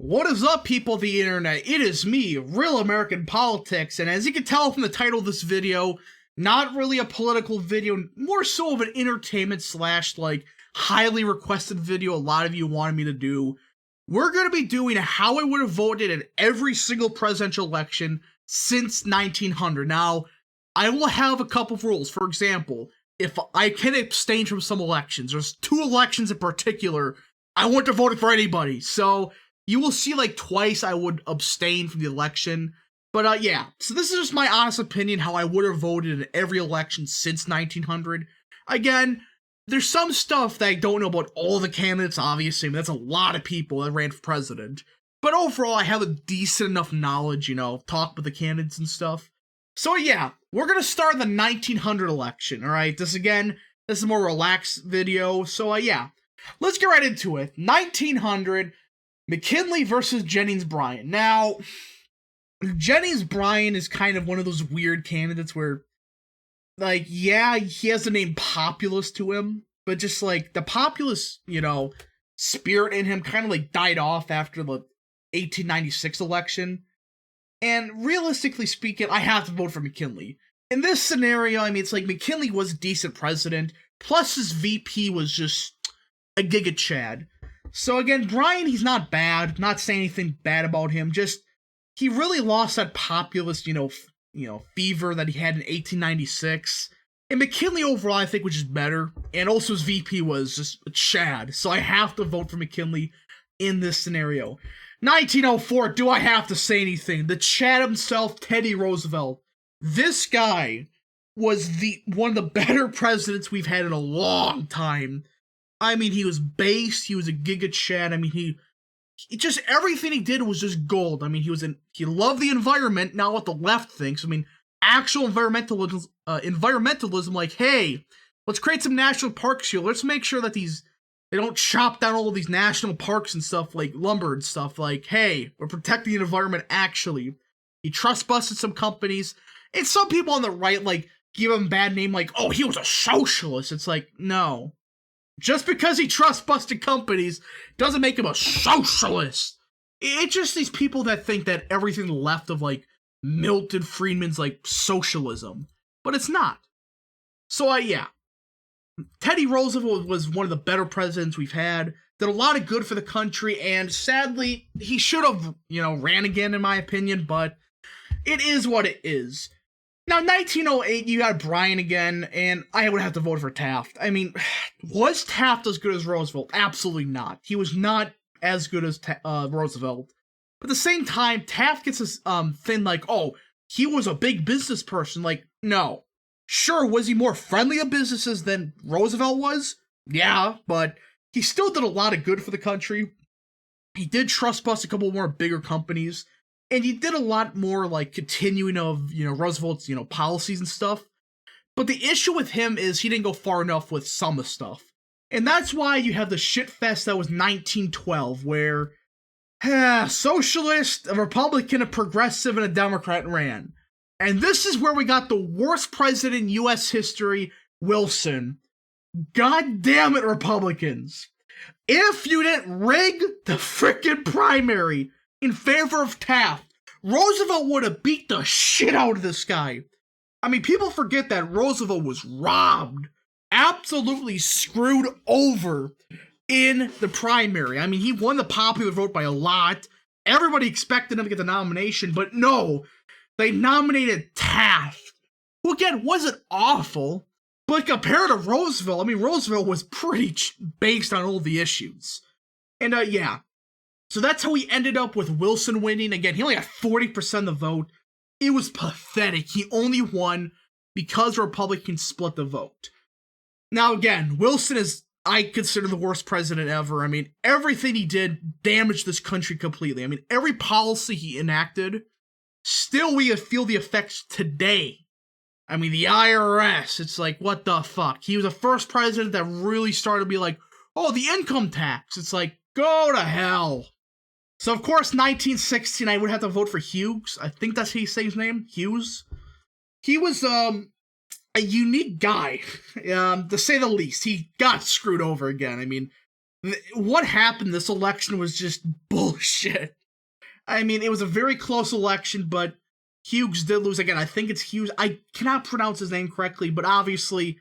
What is up, people of the internet? It is me, Real American Politics, and as you can tell from the title of this video, not really a political video, more so of an entertainment slash, highly requested video a lot of you wanted me to do. We're going to be doing how I would have voted in every single presidential election since 1900. Now, I will have a couple of rules. For example, if I can abstain from some elections, there's two elections in particular, I wouldn't have voted for anybody, so you will see twice I would abstain from the election. But yeah, so this is just my honest opinion how I would have voted in every election since 1900. Again, there's some stuff that I don't know about all the candidates, obviously. I mean, that's a lot of people that ran for president. But overall, I have a decent enough knowledge, talk with the candidates and stuff. So yeah, we're gonna start the 1900 election, alright? This is a more relaxed video, so yeah. Let's get right into it. 1900, McKinley versus Jennings Bryan. Now, Jennings Bryan is kind of one of those weird candidates where, yeah, he has the name populist to him, but just, the populist, spirit in him kind of, died off after the 1896 election. And realistically speaking, I have to vote for McKinley. In this scenario, I mean, it's McKinley was a decent president, plus his VP was just a giga Chad. So again, Bryan, he's not bad. Not saying anything bad about him. Just he really lost that populist, fever that he had in 1896. And McKinley overall, I think, was just better. And also his VP was just a Chad. So I have to vote for McKinley in this scenario. 1904. Do I have to say anything? The Chad himself, Teddy Roosevelt. This guy was one of the better presidents we've had in a long time. I mean, he was based, he was a giga Chad. I mean, he just, everything he did was just gold. I mean, he loved the environment, not what the left thinks. I mean, actual environmentalism, hey, let's create some national parks here. Let's make sure that they don't chop down all of these national parks and stuff, like lumber and stuff. Hey, we're protecting the environment, actually. He trust busted some companies, and some people on the right, give him a bad name, oh, he was a socialist. It's no. Just because he trust busted companies doesn't make him a socialist. It's just these people that think that everything left of Milton Friedman's socialism, but it's not. So yeah, Teddy Roosevelt was one of the better presidents we've had. Did a lot of good for the country, and sadly, he should have ran again in my opinion. But it is what it is. Now, 1908, you got Bryan again, and I would have to vote for Taft. I mean, was Taft as good as Roosevelt? Absolutely not. He was not as good as Roosevelt. But at the same time, Taft gets this thing oh, he was a big business person. No. Sure, was he more friendly to businesses than Roosevelt was? Yeah, but he still did a lot of good for the country. He did trust bust a couple more bigger companies. And he did a lot more, continuing of, Roosevelt's, policies and stuff. But the issue with him is he didn't go far enough with some of stuff. And that's why you have the shit fest that was 1912, where socialist, a Republican, a progressive, and a Democrat ran. And this is where we got the worst president in U.S. history, Wilson. God damn it, Republicans. If you didn't rig the frickin' primary in favor of Taft, Roosevelt would have beat the shit out of this guy. I mean, people forget that Roosevelt was robbed, absolutely screwed over in the primary. I mean, he won the popular vote by a lot. Everybody expected him to get the nomination, but no, they nominated Taft, who again wasn't awful, but compared to Roosevelt, I mean, Roosevelt was pretty based on all the issues. And yeah. So that's how he ended up with Wilson winning. Again, he only got 40% of the vote. It was pathetic. He only won because Republicans split the vote. Now again, Wilson is, I consider, the worst president ever. I mean, everything he did damaged this country completely. I mean, every policy he enacted, still we feel the effects today. I mean, the IRS, it's what the fuck? He was the first president that really started to be oh, the income tax. It's go to hell. So, of course, 1916, I would have to vote for Hughes. I think that's how you say his name, Hughes. He was a unique guy, to say the least. He got screwed over again. I mean, What happened this election was just bullshit. I mean, it was a very close election, but Hughes did lose again. I think it's Hughes. I cannot pronounce his name correctly, but obviously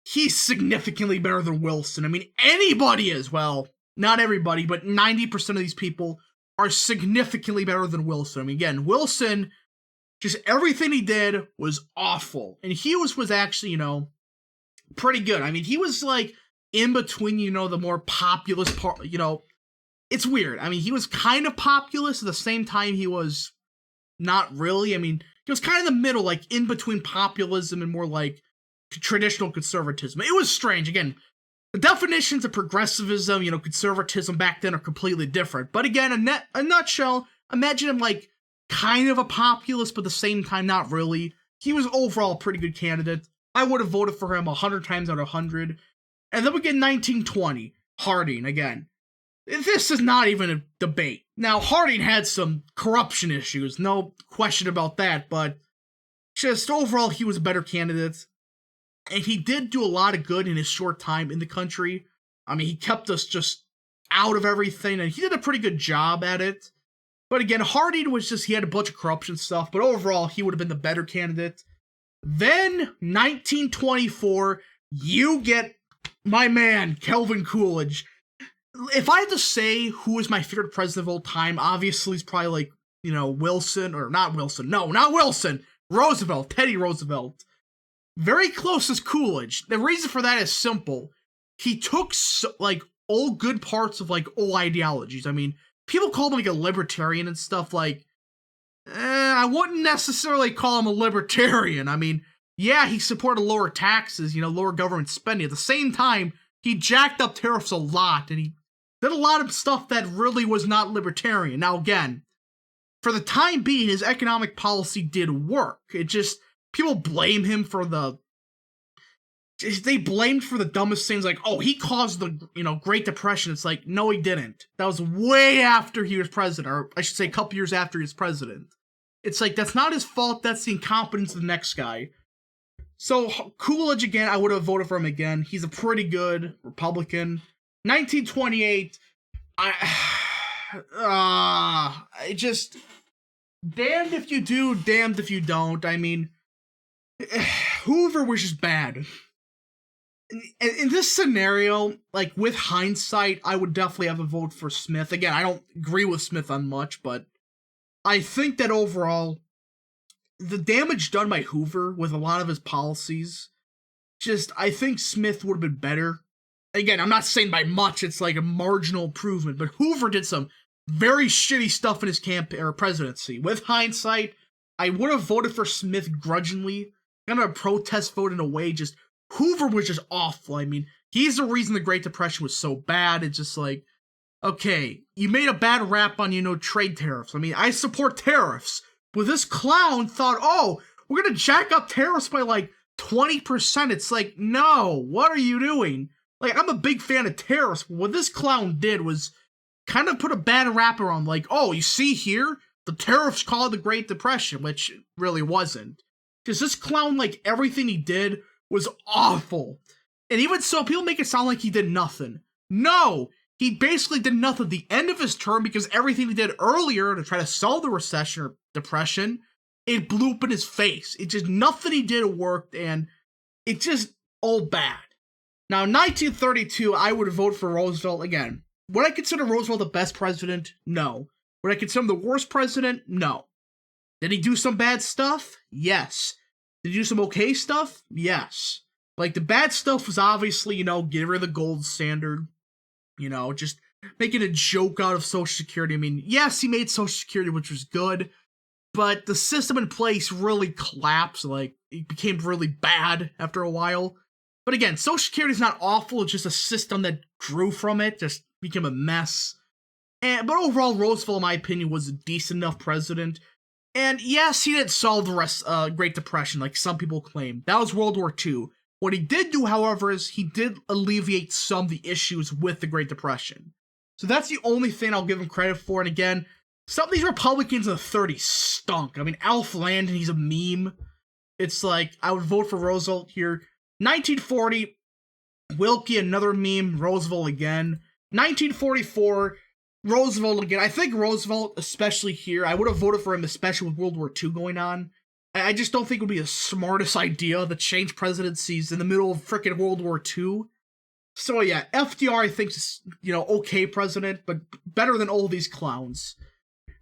he's significantly better than Wilson. I mean, anybody is. Well, not everybody, but 90% of these people are significantly better than Wilson. I mean, again, Wilson, just everything he did was awful. And Hughes was actually, pretty good. I mean, he was like in between, the more populist part, it's weird. I mean, he was kind of populist at the same time he was not really. I mean, he was kind of in the middle, like in between populism and more like traditional conservatism. It was strange. Again, the definitions of progressivism, conservatism back then are completely different. But again, a nutshell, imagine him like kind of a populist, but at the same time, not really. He was overall a pretty good candidate. I would have voted for him 100 times out of 100. And then we get 1920, Harding again. This is not even a debate. Now, Harding had some corruption issues, no question about that, but just overall, he was a better candidate. And he did do a lot of good in his short time in the country. I mean, he kept us just out of everything, and he did a pretty good job at it. But again, Harding was just, he had a bunch of corruption stuff, but overall, he would have been the better candidate. Then, 1924, you get my man, Calvin Coolidge. If I had to say who is my favorite president of all time, obviously it's probably like, Wilson, or not Wilson. No, not Wilson. Roosevelt, Teddy Roosevelt. Very close as Coolidge. The reason for that is simple. He took, all good parts of, old ideologies. I mean, people call him, a libertarian and stuff, I wouldn't necessarily call him a libertarian. I mean, yeah, he supported lower taxes, lower government spending. At the same time, he jacked up tariffs a lot, and he did a lot of stuff that really was not libertarian. Now, again, for the time being, his economic policy did work. It just, people blame him for they blamed for the dumbest things, like, oh, he caused the, Great Depression. It's like, no, he didn't. That was way after he was president, or I should say a couple years after he was president. It's like, that's not his fault, that's the incompetence of the next guy. So, Coolidge, again, I would have voted for him again. He's a pretty good Republican. 1928, damned if you do, damned if you don't. I mean, Hoover was just bad. In this scenario, with hindsight, I would definitely have a vote for Smith. Again, I don't agree with Smith on much, but I think that overall, the damage done by Hoover with a lot of his policies, I think Smith would have been better. Again, I'm not saying by much, it's like a marginal improvement, but Hoover did some very shitty stuff in his presidency. With hindsight, I would have voted for Smith grudgingly, kind of a protest vote in a way. Just Hoover was just awful. I mean, he's the reason the Great Depression was so bad. It's just like, okay, you made a bad rap on, trade tariffs. I mean, I support tariffs, but this clown thought, oh, we're gonna jack up tariffs by 20%. It's like, no, what are you doing? I'm a big fan of tariffs, but what this clown did was kind of put a bad rap around, oh, you see here, the tariffs caused the Great Depression, which really wasn't. Because this clown, everything he did was awful. And even so, people make it sound like he did nothing. No! He basically did nothing at the end of his term, because everything he did earlier to try to solve the recession or depression, it blew up in his face. It just, nothing he did worked, and it just all bad. Now, in 1932, I would vote for Roosevelt again. Would I consider Roosevelt the best president? No. Would I consider him the worst president? No. Did he do some bad stuff? Yes. Did he do some okay stuff? Yes. The bad stuff was obviously, getting rid of the gold standard, just making a joke out of Social Security. I mean, yes, he made Social Security, which was good, but the system in place really collapsed. It became really bad after a while. But again, Social Security is not awful, it's just a system that grew from it, just became a mess. But overall, Roosevelt, in my opinion, was a decent enough president. And yes, he didn't solve the Great Depression like some people claim. That was World War II. What he did do, however, is he did alleviate some of the issues with the Great Depression. So that's the only thing I'll give him credit for. And again, some of these Republicans in the 30s stunk. I mean, Alf Landon, he's a meme. It's I would vote for Roosevelt here. 1940, Wilkie, another meme, Roosevelt again. 1944, Roosevelt again. I think Roosevelt, especially here, I would have voted for him, especially with World War II going on. I just don't think it would be the smartest idea to change presidencies in the middle of frickin' World War II. So yeah, FDR I think is, okay president, but better than all these clowns.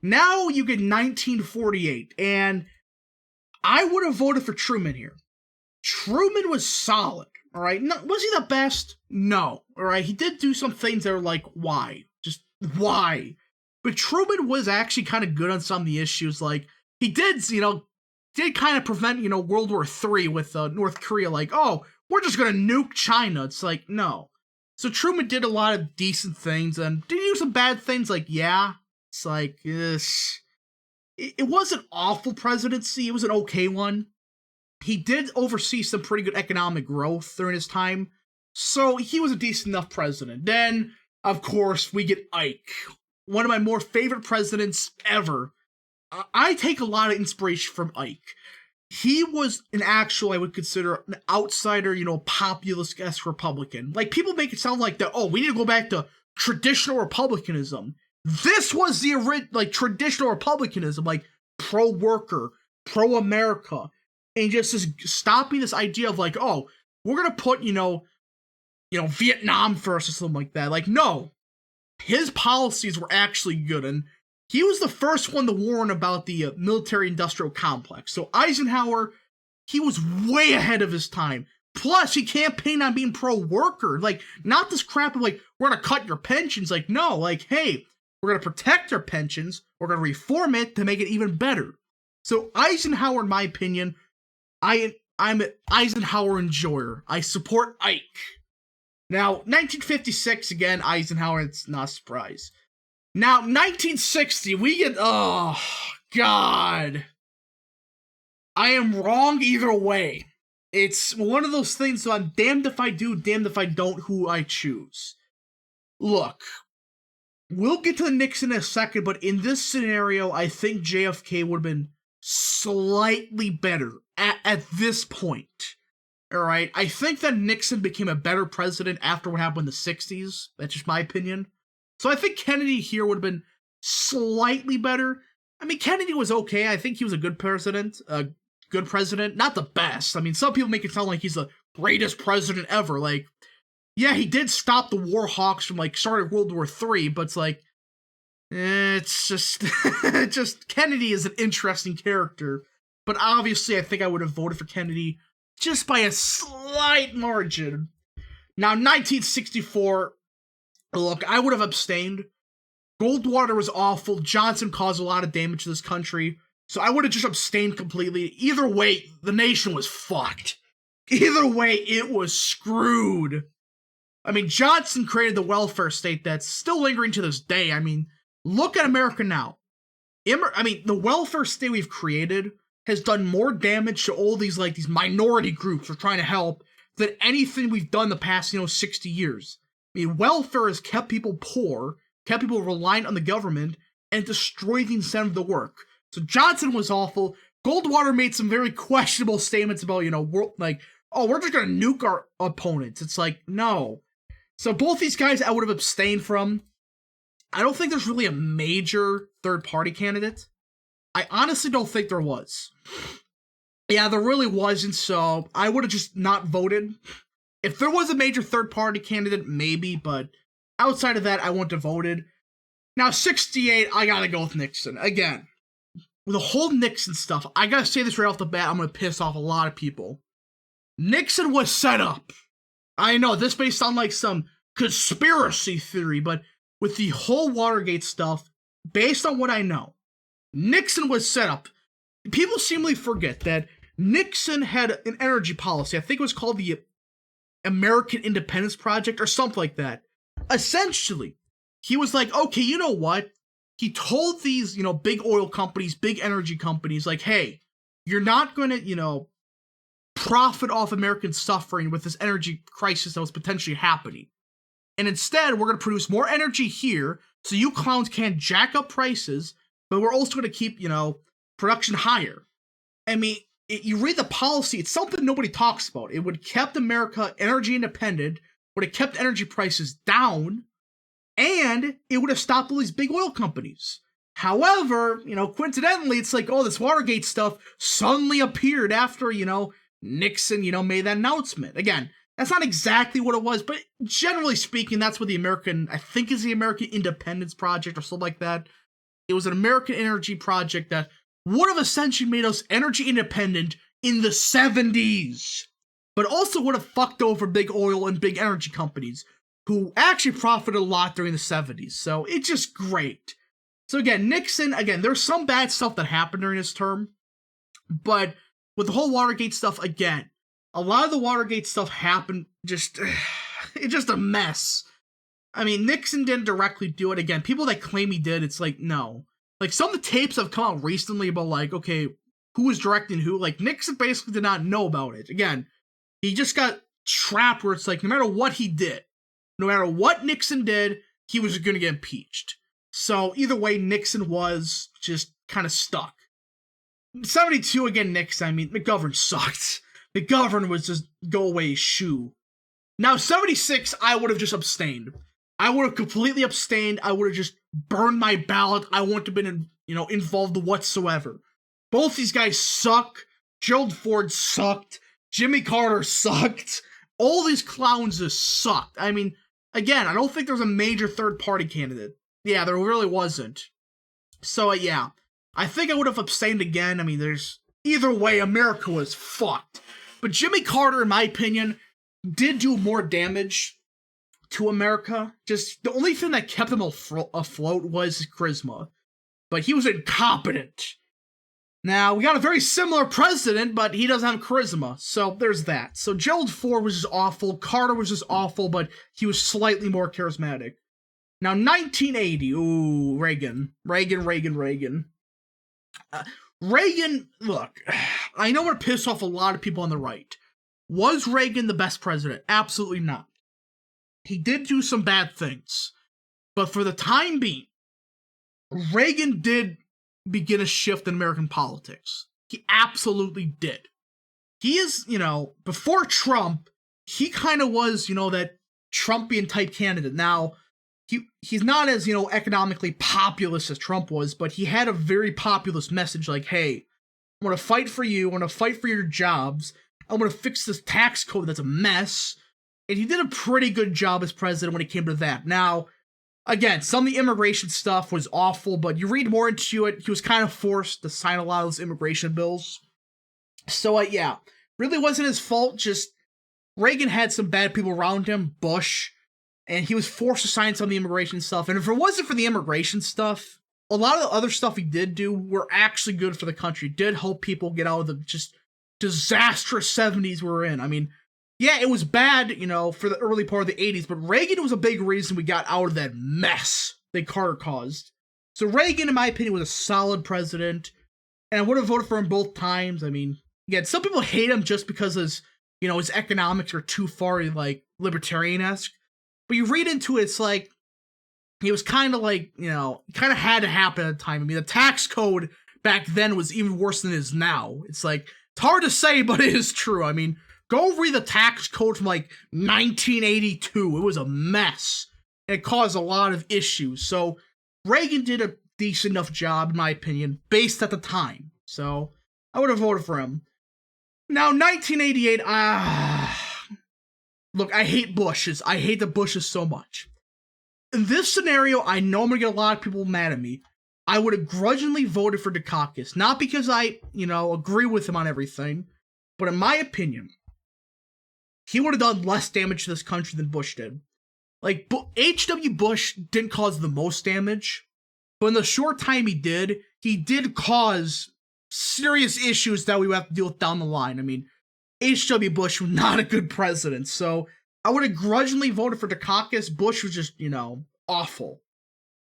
Now you get 1948, and I would have voted for Truman here. Truman was solid, alright? No, was he the best? No, alright? He did do some things that are like, why? Just, why? But Truman was actually kind of good on some of the issues, like, he did kind of prevent, World War III with North Korea, like, oh, we're just gonna nuke China. It's like, no. So Truman did a lot of decent things, and did he do some bad things? Like, yeah. It's like, it was an awful presidency. It was an okay one. He did oversee some pretty good economic growth during his time, so he was a decent enough president. Then, of course, we get Ike, one of my more favorite presidents ever. I take a lot of inspiration from Ike. He was an actual, I would consider, an outsider, populist-esque Republican. Like, people make it sound like that, oh, we need to go back to traditional Republicanism. This was the traditional Republicanism, like, pro-worker, pro-America, and just stopping this idea of, like, oh, we're gonna put, Vietnam first or something like that. Like, no. His policies were actually good, and he was the first one to warn about the military-industrial complex. So Eisenhower, he was way ahead of his time. Plus, he campaigned on being pro-worker. Like, not this crap of, like, we're gonna cut your pensions. Like, no, like, hey, we're gonna protect your pensions. We're gonna reform it to make it even better. So Eisenhower, in my opinion, I'm an Eisenhower enjoyer. I support Ike. Now, 1956, again, Eisenhower, it's not a surprise. Now, 1960, we get, oh, God. I am wrong either way. It's one of those things, so I'm damned if I do, damned if I don't who I choose. Look, we'll get to the Nixon in a second, but in this scenario, I think JFK would have been slightly better at this point. Alright, I think that Nixon became a better president after what happened in the 60s. That's just my opinion. So I think Kennedy here would have been slightly better. I mean, Kennedy was okay. I think he was a good president. Not the best. I mean, some people make it sound like he's the greatest president ever. Like, yeah, he did stop the war hawks from, like, starting World War III, but it's like, it's just, Kennedy is an interesting character. But obviously, I think I would have voted for Kennedy just by a slight margin. Now, 1964, look, I would have abstained. Goldwater was awful. Johnson caused a lot of damage to this country. So I would have just abstained completely. Either way, the nation was fucked. Either way, it was screwed. I mean, Johnson created the welfare state that's still lingering to this day. I mean, look at America now. The welfare state we've created has done more damage to all these minority groups we're trying to help than anything we've done the past, 60 years. I mean, welfare has kept people poor, kept people reliant on the government, and destroyed the incentive of the work. So Johnson was awful. Goldwater made some very questionable statements about, we're just gonna nuke our opponents. It's like, no. So both these guys I would have abstained from. I don't think there's really a major third-party candidate. I honestly don't think there was. Yeah, there really wasn't, so I would have just not voted. If there was a major third-party candidate, maybe, but outside of that, I wouldn't have voted. Now, 68, I gotta go with Nixon. Again, with the whole Nixon stuff, I gotta say this right off the bat, I'm gonna piss off a lot of people. Nixon was set up. I know, this may sound like some conspiracy theory, but with the whole Watergate stuff, based on what I know, Nixon was set up. People seemingly forget that Nixon had an energy policy. I think it was called the American Independence Project or something like that. Essentially, he was like, okay, you know what? He told these, big oil companies, big energy companies, like, hey, you're not going to, profit off American suffering with this energy crisis that was potentially happening. And instead, we're going to produce more energy here so you clowns can't jack up prices, but we're also going to keep, production higher. I mean, you read the policy, it's something nobody talks about. It would have kept America energy independent, would have kept energy prices down, and it would have stopped all these big oil companies. However, coincidentally, it's like, oh, this Watergate stuff suddenly appeared after, Nixon, made that announcement. Again, that's not exactly what it was, but generally speaking, that's what I think is the American Independence Project or something like that. It was an American energy project that would have essentially made us energy independent in the 70s, but also would have fucked over big oil and big energy companies who actually profited a lot during the 70s. So it's just great. So again, Nixon, there's some bad stuff that happened during his term, but with the whole Watergate stuff, again, a lot of the Watergate stuff happened it's just a mess. I mean, Nixon didn't directly do it. Again, people that claim he did, it's like, no. Like, some of the tapes have come out recently about, like, okay, who was directing who. Like, Nixon basically did not know about it. Again, he just got trapped where it's like, no matter what he did, no matter what Nixon did, he was going to get impeached. So, either way, Nixon was just kind of stuck. 72, again, Nixon, McGovern sucked. McGovern was just go away shoe. Now, 76, I would have just abstained. I would have completely abstained. I would have just burned my ballot. I wouldn't have been, involved whatsoever. Both these guys suck. Gerald Ford sucked. Jimmy Carter sucked. All these clowns just sucked. Again, I don't think there was a major third-party candidate. Yeah, there really wasn't. So, yeah. I think I would have abstained again. Either way, America was fucked. But Jimmy Carter, in my opinion, did do more damage to America. Just the only thing that kept him afloat was his charisma. But he was incompetent. Now, we got a very similar president, but he doesn't have charisma. So there's that. So Gerald Ford was just awful. Carter was just awful, but he was slightly more charismatic. Now, 1980. Ooh, Reagan. Reagan, look, I know I'm going to piss off a lot of people on the right. Was Reagan the best president? Absolutely not. He did do some bad things. But for the time being, Reagan did begin a shift in American politics. He absolutely did. He is, before Trump, he kind of was, that Trumpian type candidate. Now, he's not as, economically populist as Trump was, but he had a very populist message like, hey, I'm going to fight for you. I'm going to fight for your jobs. I'm going to fix this tax code that's a mess. And he did a pretty good job as president when it came to that. Now, again, some of the immigration stuff was awful, but you read more into it, he was kind of forced to sign a lot of those immigration bills. So, yeah, really wasn't his fault. Just Reagan had some bad people around him, Bush, and he was forced to sign some of the immigration stuff. And if it wasn't for the immigration stuff, a lot of the other stuff he did do were actually good for the country. Did help people get out of the just disastrous 70s we were in. Yeah, it was bad, for the early part of the 80s, but Reagan was a big reason we got out of that mess that Carter caused. So Reagan, in my opinion, was a solid president, and I would have voted for him both times. Again, some people hate him just because his economics are too far, like, libertarian-esque. But you read into it, it's like, he was kind of like, kind of had to happen at the time. The tax code back then was even worse than it is now. It's like, it's hard to say, but it is true. Go read the tax code from, 1982. It was a mess. And it caused a lot of issues. So, Reagan did a decent enough job, in my opinion, based at the time. So, I would have voted for him. Now, 1988, look, I hate Bushes. I hate the Bushes so much. In this scenario, I know I'm going to get a lot of people mad at me. I would have grudgingly voted for Dukakis. Not because I, agree with him on everything, but in my opinion, he would have done less damage to this country than Bush did. H.W. Bush didn't cause the most damage, but in the short time he did cause serious issues that we would have to deal with down the line. H.W. Bush was not a good president, so I would have grudgingly voted for Dukakis. Bush was just, awful.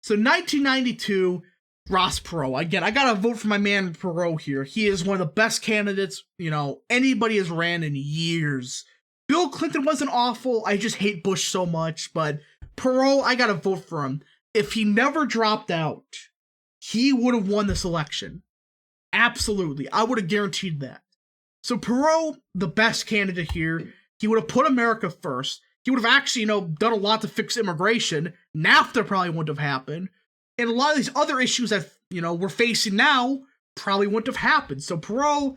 So 1992, Ross Perot. Again, I gotta vote for my man Perot here. He is one of the best candidates, anybody has ran in years. Bill Clinton wasn't awful. I just hate Bush so much, but Perot, I gotta vote for him. If he never dropped out, he would have won this election. Absolutely. I would have guaranteed that. So Perot, the best candidate here, he would have put America first. He would have actually, done a lot to fix immigration. NAFTA probably wouldn't have happened. And a lot of these other issues that, we're facing now probably wouldn't have happened. So Perot,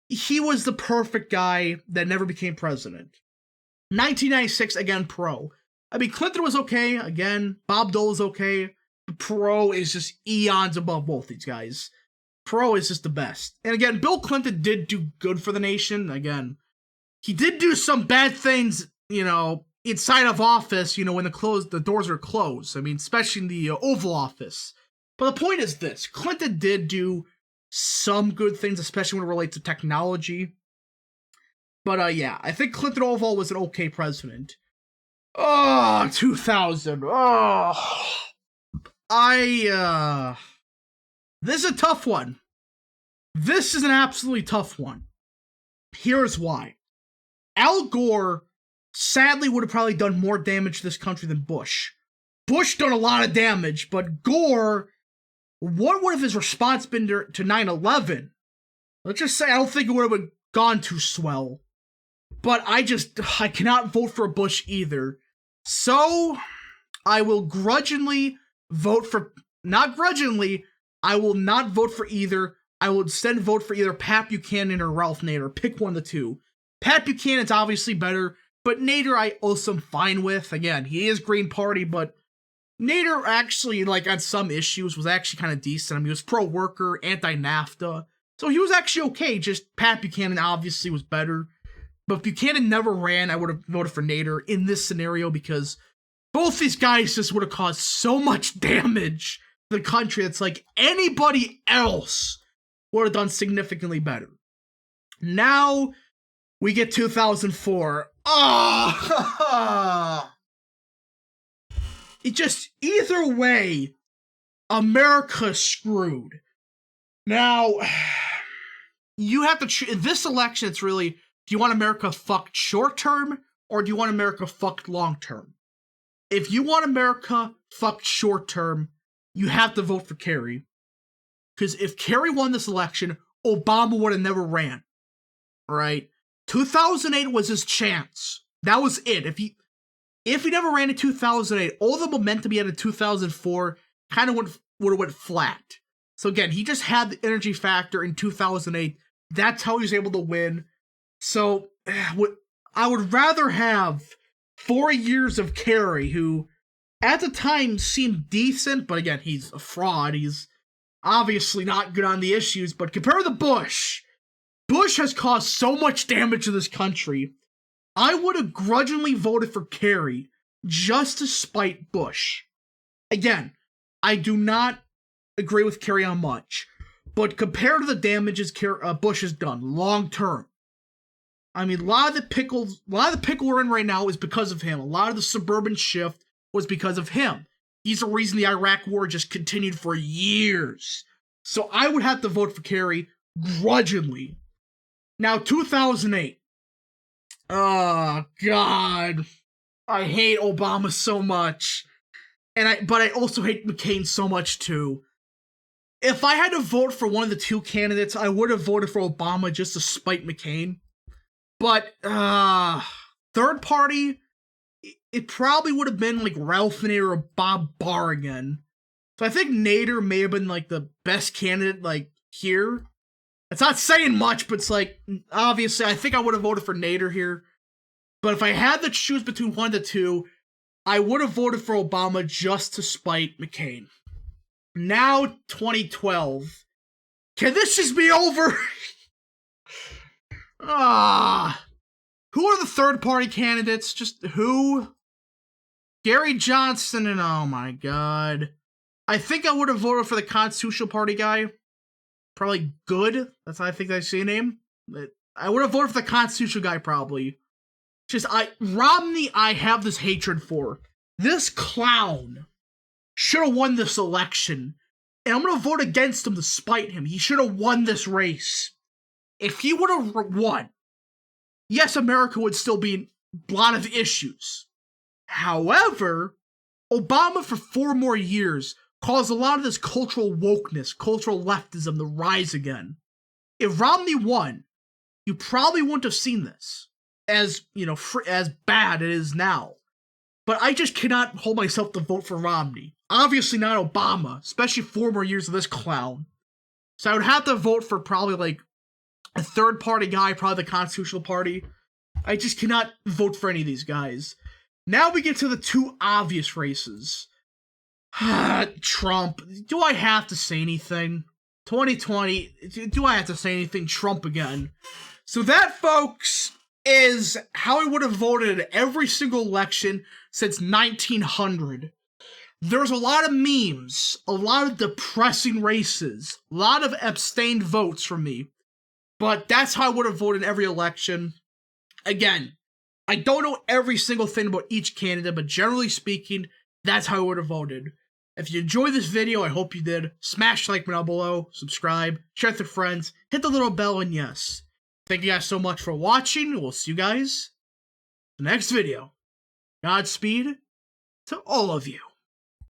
he was the perfect guy that never became president. 1996, again, Perot. I mean, Clinton was okay. Again, Bob Dole is okay. But Perot is just eons above both these guys. Perot is just the best. And again, Bill Clinton did do good for the nation. Again, he did do some bad things, inside of office, when the doors are closed. I mean, especially in the Oval Office. But the point is this. Clinton did do some good things, especially when it relates to technology. But, yeah, I think Clinton overall was an okay president. Oh, 2000. Oh. This is a tough one. This is an absolutely tough one. Here's why. Al Gore sadly would have probably done more damage to this country than Bush. Bush done a lot of damage, but Gore, what would have his response been to 9/11? Let's just say I don't think it would have gone too swell. But I cannot vote for Bush either. So, I will grudgingly vote for, not grudgingly, I will not vote for either. I will instead vote for either Pat Buchanan or Ralph Nader. Pick one of the two. Pat Buchanan's obviously better, but Nader I also am fine with. Again, he is Green Party, but Nader actually, on some issues, was actually kind of decent. I mean, he was pro-worker, anti-NAFTA, so he was actually okay. Just Pat Buchanan obviously was better. But if Buchanan never ran, I would have voted for Nader in this scenario because both these guys just would have caused so much damage to the country that's anybody else would have done significantly better. Now, we get 2004. It just, either way, America's screwed. Now, you have to, in this election, it's really, do you want America fucked short term, or do you want America fucked long term? If you want America fucked short term, you have to vote for Kerry. Because if Kerry won this election, Obama would have never ran. Right? 2008 was his chance. That was it. If he never ran in 2008, all the momentum he had in 2004 kind of would have went flat. So again, he just had the energy factor in 2008. That's how he was able to win. So, I would rather have 4 years of Kerry, who at the time seemed decent, but again, he's a fraud. He's obviously not good on the issues, but compared to Bush, Bush has caused so much damage to this country. I would have grudgingly voted for Kerry just to spite Bush. Again, I do not agree with Kerry on much, but compared to the damages Bush has done long term, I mean, a lot of the pickle we're in right now is because of him. A lot of the suburban shift was because of him. He's the reason the Iraq War just continued for years. So I would have to vote for Kerry grudgingly. Now, 2008. Oh, God. I hate Obama so much. But I also hate McCain so much, too. If I had to vote for one of the two candidates, I would have voted for Obama just to spite McCain. But, third party, it probably would have been Ralph Nader or Bob Barr again. So I think Nader may have been the best candidate here. It's not saying much, but it's obviously I think I would have voted for Nader here. But if I had to choose between one of the two, I would have voted for Obama just to spite McCain. Now, 2012. Can this just be over? Who are the third-party candidates? Just who? Gary Johnson and oh my god. I think I would have voted for the Constitutional Party guy. Probably Good. That's how I think I see a name. I would have voted for the Constitutional guy, probably. Romney, I have this hatred for. This clown should have won this election. And I'm going to vote against him to spite him. He should have won this race. If he would have won, yes, America would still be in a lot of issues. However, Obama for 4 more years caused a lot of this cultural wokeness, cultural leftism to rise again. If Romney won, you probably wouldn't have seen this. as, you know, as bad it is now. But I just cannot hold myself to vote for Romney. Obviously not Obama, especially 4 more years of this clown. So I would have to vote for probably like a third party guy, probably the Constitutional Party. I just cannot vote for any of these guys. Now we get to the 2 obvious races. Trump. Do I have to say anything? 2020. Do I have to say anything? Trump again. So that, folks, is how I would have voted in every single election since 1900. There's a lot of memes, a lot of depressing races, a lot of abstained votes from me. But that's how I would have voted in every election. Again, I don't know every single thing about each candidate, but generally speaking, that's how I would have voted. If you enjoyed this video, I hope you did. Smash the like button down below, subscribe, share with your friends, hit the little bell, and yes. Thank you guys so much for watching. We'll see you guys in the next video. Godspeed to all of you.